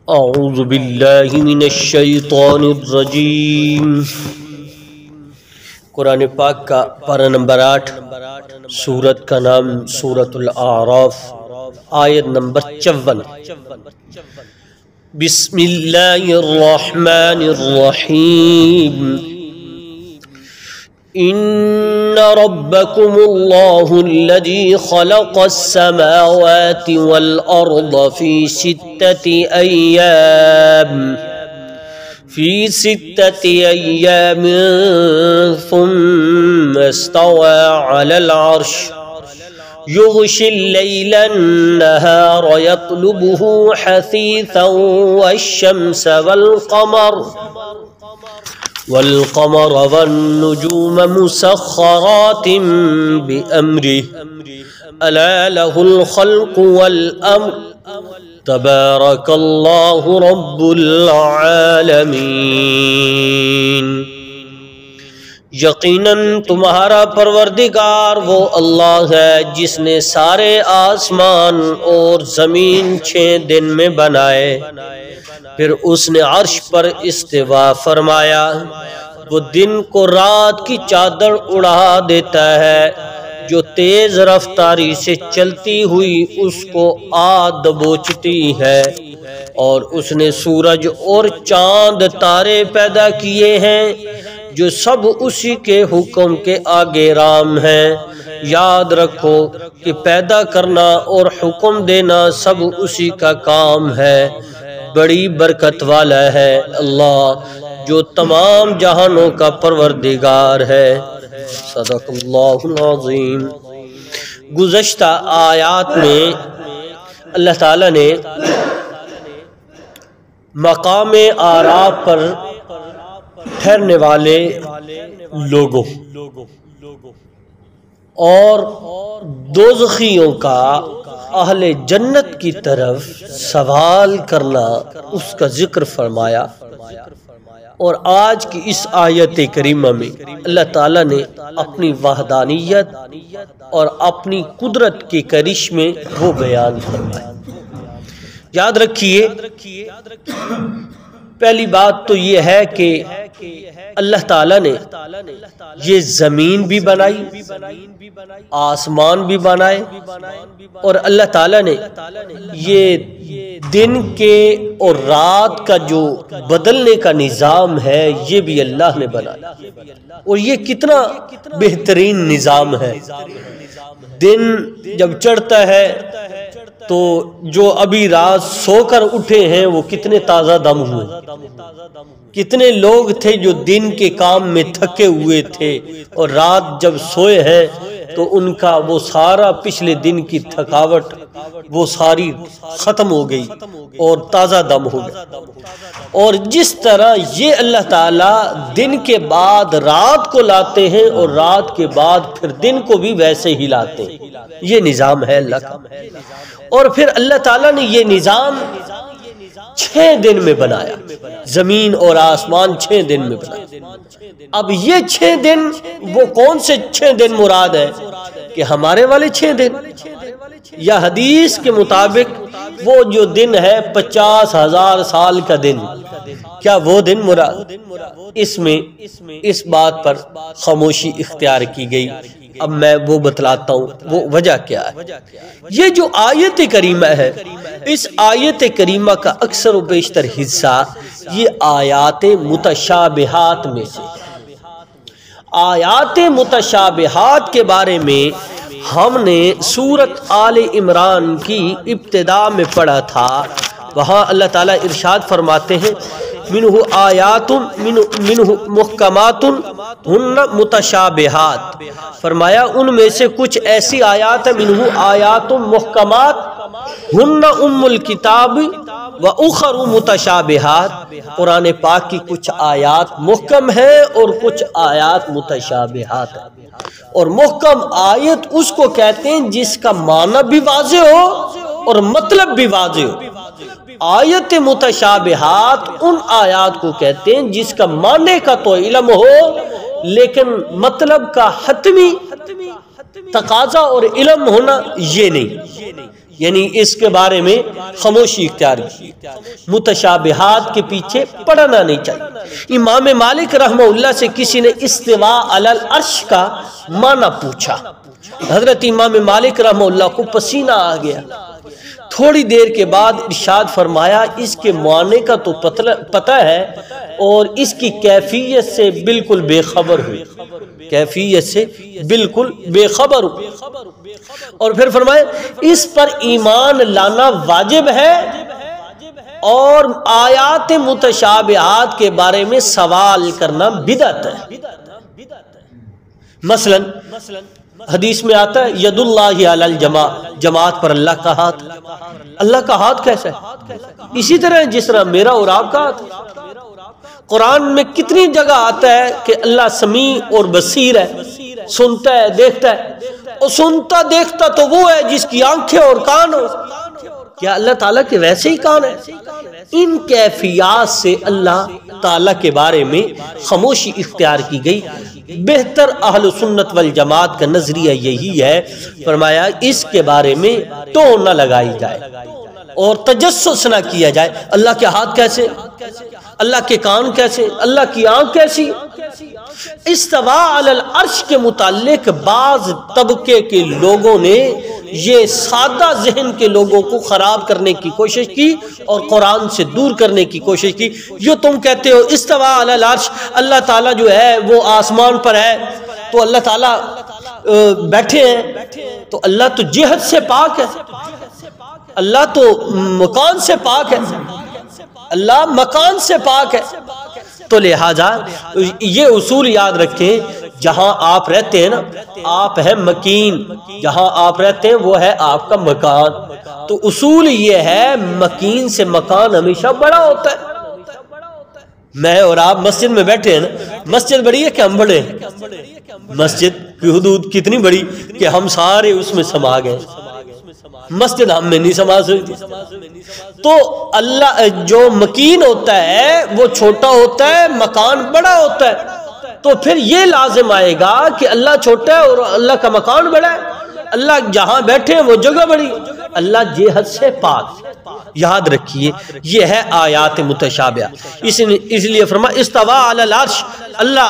اعوذ باللہ من الشیطان الرجیم۔ قرآن پاک کا پارہ نمبر 8، سورت کا نام سورۃ الاعراف، آیت نمبر 54۔ بسم اللہ الرحمن الرحیم۔ ان ربکم اللہ الذی خلق السماوات والارض فی ستة ایام ثم استوى على العرش يغشي الليل النهار يطلبه حثيثا والقمر والنجوم مسخرات بأمره ألا له الخلق والأمر تبارك الله رب العالمین۔ یقیناً تمہارا پروردگار وہ اللہ ہے جس نے سارے آسمان اور زمین 6 دن میں بنائے، پھر اس نے عرش پر استوا فرمایا۔ وہ دن کو رات کی چادر اڑا دیتا ہے، جو تیز رفتاری سے چلتی ہوئی اس کو دبوچتی ہے، اور اس نے سورج اور چاند تارے پیدا کیے ہیں جو سب اسی کے حکم کے آگے رام ہیں۔ یاد رکھو کہ پیدا کرنا اور حکم دینا سب اسی کا کام ہے، بڑی برکت والا ہے اللہ جو تمام جہانوں کا پروردگار ہے۔ صدق اللہ العظیم۔ گزشتہ آیات میں اللہ تعالیٰ نے مقام اعراف پر ٹھہرنے والے لوگوں اور دوزخیوں کا اہل جنت کی طرف سوال کرنا اس کا ذکر فرمایا، اور آج کی اس آیت کریمہ میں اللہ تعالیٰ نے اپنی وحدانیت اور اپنی قدرت کے کرشمے وہ بیان فرمائے۔ یاد رکھیے، پہلی بات تو یہ ہے کہ اللہ تعالیٰ نے یہ زمین بھی بنائی، آسمان بھی بنائے، اور اللہ تعالیٰ نے یہ دن کے اور رات کا جو بدلنے کا نظام ہے یہ بھی اللہ نے بنایا، اور یہ کتنا بہترین نظام ہے۔ دن جب چڑھتا ہے تو جو ابھی رات سو کر اٹھے ہیں وہ کتنے تازہ دم ہوئے، کتنے لوگ تھے جو دن کے کام میں تھکے ہوئے تھے، اور رات جب سوئے ہیں تو ان کا وہ سارا پچھلے دن کی تھکاوٹ وہ ساری ختم ہو گئی اور تازہ دم ہو گئی۔ اور جس طرح یہ اللہ تعالیٰ دن کے بعد رات کو لاتے ہیں اور رات کے بعد پھر دن کو بھی ویسے ہی لاتے ہیں، یہ نظام ہے اللہ کا۔ اور پھر اللہ تعالیٰ نے یہ نظام 6 دن میں بنایا، زمین اور آسمان 6 دن میں بنایا۔ اب یہ 6 دن وہ کون سے 6 دن مراد ہے؟ کہ ہمارے والے 6 دن، یا حدیث کے مطابق وہ جو دن ہے 50,000 سال کا دن، کیا وہ دن مراد؟ اس میں اس بات پر خاموشی اختیار کی گئی۔ اب میں وہ بتلاتا ہوں وہ وجہ کیا ہے۔ یہ جو آیت کریمہ ہے، اس آیت کریمہ کا اکثر و بیشتر حصہ یہ آیات متشابہات میں سے۔ آیات متشابہات کے بارے میں ہم نے سورۃ آل عمران کی ابتدا میں پڑھا تھا، وہاں اللہ تعالیٰ ارشاد فرماتے ہیں منہ آیات منہ محکمات ہن متشابہات، فرمایا ان میں سے کچھ ایسی آیات ہیں منہ آیات محکمات ہن ام الکتاب و اخر متشابہات، قرآن پاک کی کچھ آیات محکم ہیں اور کچھ آیات متشابہات ہیں۔ اور محکم آیت اس کو کہتے ہیں جس کا معنی بھی واضح ہو اور مطلب بھی واضح ہو۔ آیت متشابہات ان آیات کو کہتے ہیں جس کا معنی کا تو علم ہو لیکن مطلب کا حتمی تقاضا اور علم ہونا یہ نہیں۔ یعنی اس کے بارے میں خاموشی اختیار کی، متشابہات کے پیچھے پڑنا نہیں چاہیے۔ امام مالک رحمہ اللہ سے کسی نے استواء علی العرش کا معنی پوچھا، حضرت امام مالک رحمہ اللہ کو پسینہ آ گیا، تھوڑی دیر کے بعد ارشاد فرمایا اس کے معنی کا تو پتہ ہے اور اس کی کیفیت سے بالکل بے خبر ہوئی، کیفیت سے بالکل بے خبر ہوئی۔ اور پھر فرمائے اس پر ایمان لانا واجب ہے اور آیات متشابہات کے بارے میں سوال کرنا بدعت ہے۔ مثلا حدیث میں آتا ہے ید اللہ علی الجماع، جماعت پر اللہ کا ہاتھ۔ اللہ کا ہاتھ کیسا ہے؟ اسی طرح جس طرح میرا اور آپ کا ہاتھ۔ قرآن میں کتنی جگہ آتا ہے کہ اللہ سمیع اور بصیر ہے، سنتا ہے، دیکھتا ہے، اور سنتا دیکھتا تو وہ ہے جس کی آنکھیں اور کان ہو۔ کیا اللہ تعالیٰ کے ویسے ہی کان ہے؟ ان کیفیات سے اللہ تعالیٰ کے بارے میں خاموشی اختیار کی گئی۔ بہتر اہل سنت والجماعت کا نظریہ یہی ہے، فرمایا اس کے بارے میں ٹون نہ لگائی جائے اور تجسس نہ کیا جائے۔ اللہ کے ہاتھ کیسے، اللہ کے کان کیسے، اللہ کی آنکھ کیسی۔ استواء علی العرش کے متعلق بعض طبقے کے لوگوں نے یہ سادہ ذہن کے لوگوں کو خراب کرنے کی کوشش کی اور قرآن سے دور کرنے کی کوشش کی۔ جو تم کہتے ہو استواء علی العرش، اللہ تعالیٰ جو ہے وہ آسمان پر ہے، تو اللہ تعالیٰ بیٹھے ہیں، تو اللہ تو جہت سے پاک ہے، اللہ تو مکان سے پاک ہے، اللہ مکان سے پاک ہے۔ تو لہذا یہ اصول یاد رکھیں، جہاں آپ رہتے ہیں نا، آپ ہیں مکین، جہاں آپ رہتے ہیں وہ ہے آپ کا مکان۔ تو اصول یہ ہے مکین سے مکان ہمیشہ بڑا ہوتا ہے۔ میں اور آپ مسجد میں بیٹھے ہیں نا، مسجد بڑی ہے کہ ہم بڑے ہیں؟ مسجد کی حدود کتنی بڑی کہ ہم سارے اس میں سما گئے، مسجد ہم میں نہیں سما سکتی۔ تو اللہ جو مکین ہوتا ہے وہ چھوٹا ہوتا ہے، مکان بڑا ہوتا ہے۔ تو پھر یہ لازم آئے گا کہ اللہ چھوٹا ہے اور اللہ کا مکان بڑا ہے، اللہ جہاں بیٹھے ہیں وہ جگہ بڑی، اللہ جہت سے پاک۔ یاد رکھیے یہ ہے آیات متشابہہ۔ اس لیے فرمایا استواء علی العرش، اللہ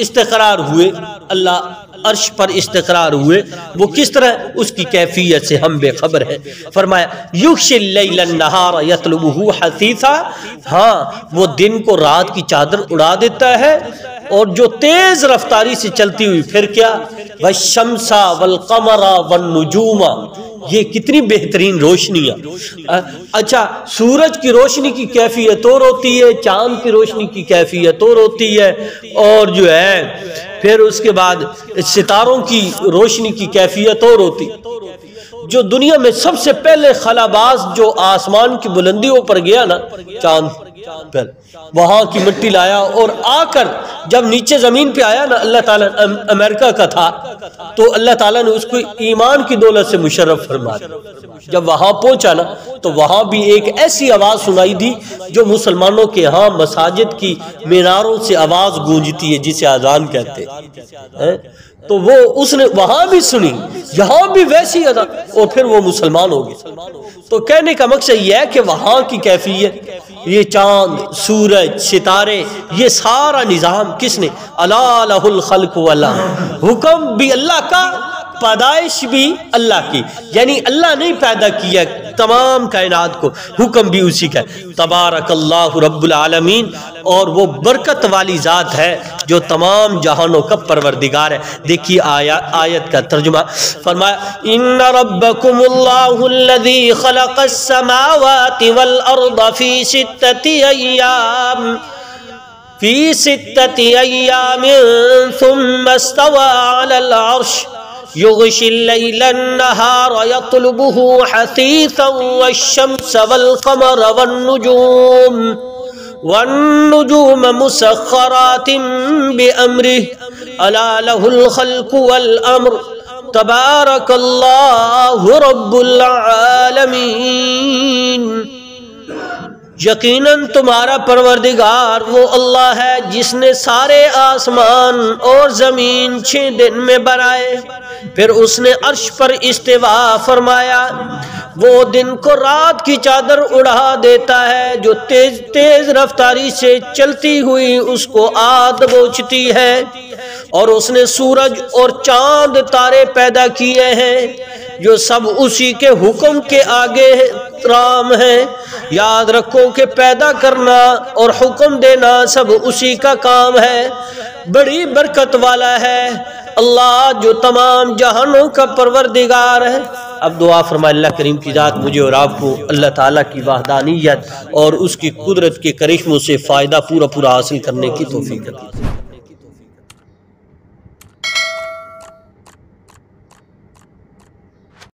استقرار ہوئے، اللہ عرش پر استقرار ہوئے، وہ کس طرح، اس کی کیفیت سے ہم بے خبر ہیں۔ فرمایا یغشی اللیل النہار یطلبہ حثیثا، ہاں وہ دن کو رات کی چادر اڑا دیتا ہے، اور جو تیز رفتاری سے چلتی ہوئی پھر کیا، والشمس والقمر والنجوم، یہ کتنی بہترین روشنیاں۔ اچھا سورج کی روشنی کی کیفیت اور ہوتی ہے، چاند کی روشنی کی کیفیت اور ہوتی ہے، اور جو ہے پھر اس کے بعد ستاروں کی روشنی کی کیفیت اور ہوتی۔ جو دنیا میں سب سے پہلے خلاباز جو آسمان کی بلندیوں پر گیا نا، چاند پر وہاں کی مٹی لایا، اور آ کر جب نیچے زمین پہ آیا نا، اللہ تعالیٰ امریکہ کا تھا، تو اللہ تعالیٰ نے اس کو ایمان کی دولت سے مشرف فرما دیا۔ جب وہاں پہنچا نا تو وہاں بھی ایک ایسی آواز سنائی دی جو مسلمانوں کے ہاں مساجد کی میناروں سے آواز گونجتی ہے، جسے اذان کہتے ہیں، تو وہ اس نے وہاں بھی سنی، یہاں بھی ویسی اذان، اور پھر وہ مسلمان ہو گئے۔ تو کہنے کا مقصد یہ ہے کہ وہاں کی کیفیت، یہ چاند، سورج، ستارے، یہ سارا نظام کس نے؟ الا لہ الخلق والامر، حکم بھی اللہ کا، پیدائش بھی اللہ کی، یعنی اللہ نے پیدا کیا تمام کائنات کو، حکم بھی اسی کا ہے۔ تبارک اللہ رب العالمین، اور وہ برکت والی ذات ہے جو تمام جہانوں کا پروردگار ہے۔ دیکھیے آیت کا ترجمہ، فرمایا ان ربکم اللہ الذی خلق السماوات والارض فی ستة ایام ثم استوى على العرش يغشي الليل النهار يطلبه حثيثا والشمس والقمر والنجوم مسخرات بأمره ألا له الخلق والأمر تبارك الله رب العالمين۔ یقیناً تمہارا پروردگار وہ اللہ ہے جس نے سارے آسمان اور زمین 6 دن میں بنائے، پھر اس نے عرش پر استوا فرمایا۔ وہ دن کو رات کی چادر اڑا دیتا ہے، جو تیز تیز رفتاری سے چلتی ہوئی اس کو آگ دبوچتی ہے، اور اس نے سورج اور چاند تارے پیدا کیے ہیں جو سب اسی کے حکم کے آگے رام ہیں۔ یاد رکھو کہ پیدا کرنا اور حکم دینا سب اسی کا کام ہے، بڑی برکت والا ہے اللہ جو تمام جہانوں کا پروردگار ہے۔ اب دعا فرمائے اللہ کریم کی ذات مجھے اور آپ کو اللہ تعالیٰ کی وحدانیت اور اس کی قدرت کے کرشموں سے فائدہ پورا حاصل کرنے کی توفیق عطا فرمائے۔